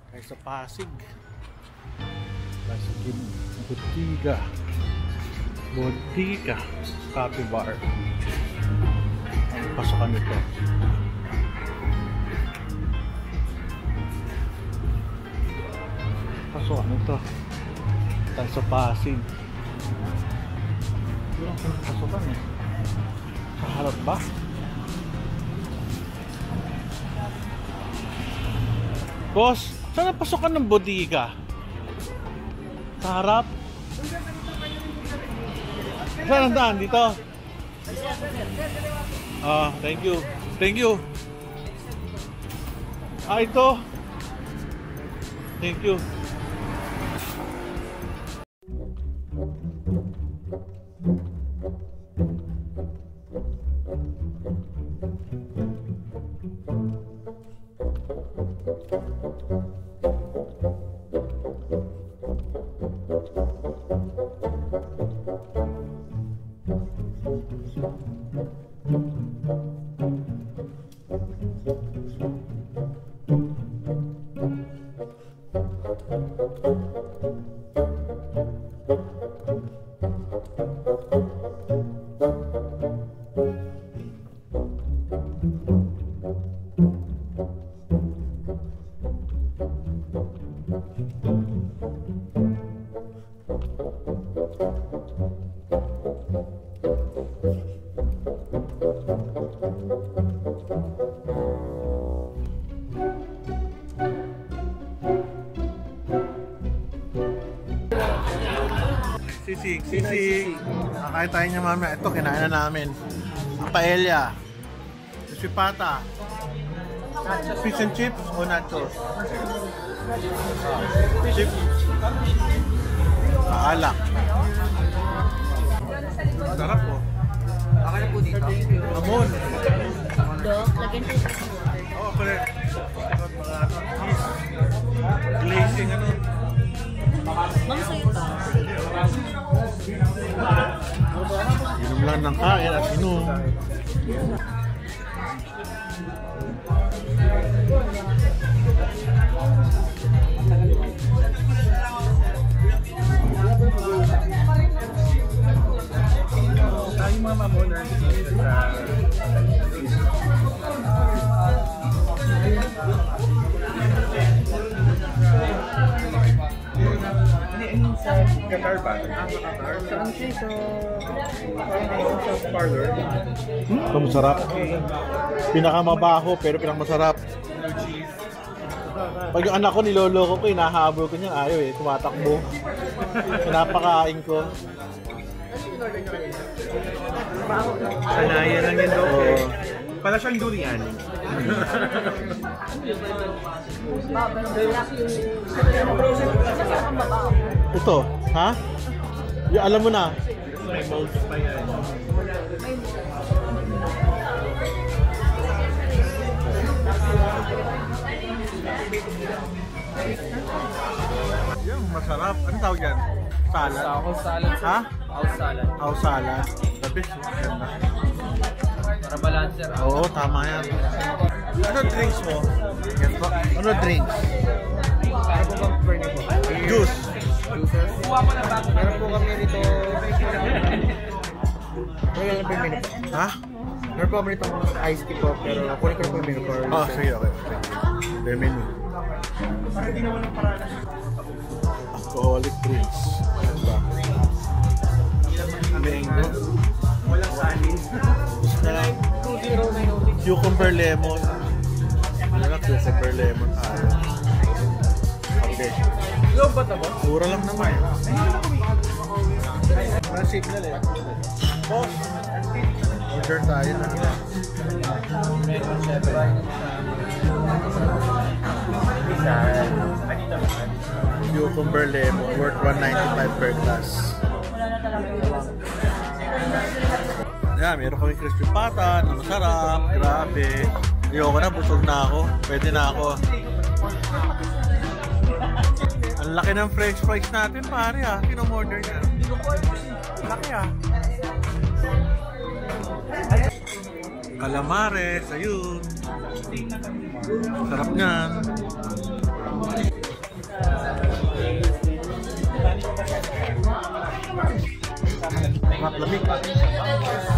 Ay sa Pasig. Pasig Botiga. Botiga Coffee Bar. Ang pasokan nito. Pasokan nito. Tayo sa Pasig. Yung pasokan eh. Sa harap ba? Boss, saan ang pasokan ng Botiga? Sa harap? Saan ang daan? Dito? Ah, thank you. Thank you. Ah, ito. Thank you. Sisig. Kakain tayo niya mamaya. Ito, kinain na namin. Ang paella. Sipata. Fish and chips o nachos? Chips. Alak. Sarap po. Okay na po dito. Amon. Dok, lagyan tayo sa water. Oo, correct. Cheese. Glazing ano. Ma'am, sa'yo to. Inom lang ng kain at inom. Tayo mama mo na sa Qatar ba? Qatar. Saan siya sa parlor? Ito masarap. Pinakamabaho pero pinakamasarap. Pag yung anak ko niloloko ko, hinahabol ko niya, ayaw eh, tumatakbo. Pinapakain ko. Sanayan lang yan daw eh. Pala siyang durian. Ito, ha? Yung alam mo na. May molds pa yan. Yung masarap. Anong tawag yan? Salad? House salad. Ha? House salad. House salad. The best. Ganda. Para balancer. Oo, tama yan. Ano drinks mo? Ano drinks? Para po bang prefer niyo po? Juice. Juices? Kuha ko na ba? Meron po kami rito. Wala lang po yung menu. Ha? Meron po kami rito ice tea po. Pero kunin ko na po yung menu. Oh, sige, okay. The menu. Alcoholic drinks. Ano ba? Mango. Walang salin. Cucumber lemon. Ano cucumber lemon? Okay. Low ba ito ba? Mura lang naman. Mga signal eh. Boss, order tayo na. Cucumber lemon worth 195 per glass. Yeah, meron kami crispy pata na masarap. Grabe. Ayoko na, busog na ako. Pwede na ako. Ang laki ng french fries natin, pare ah. Kinomorder niya. Laki ah. Calamares, ayun. Sarap niyan. Sarap lamig.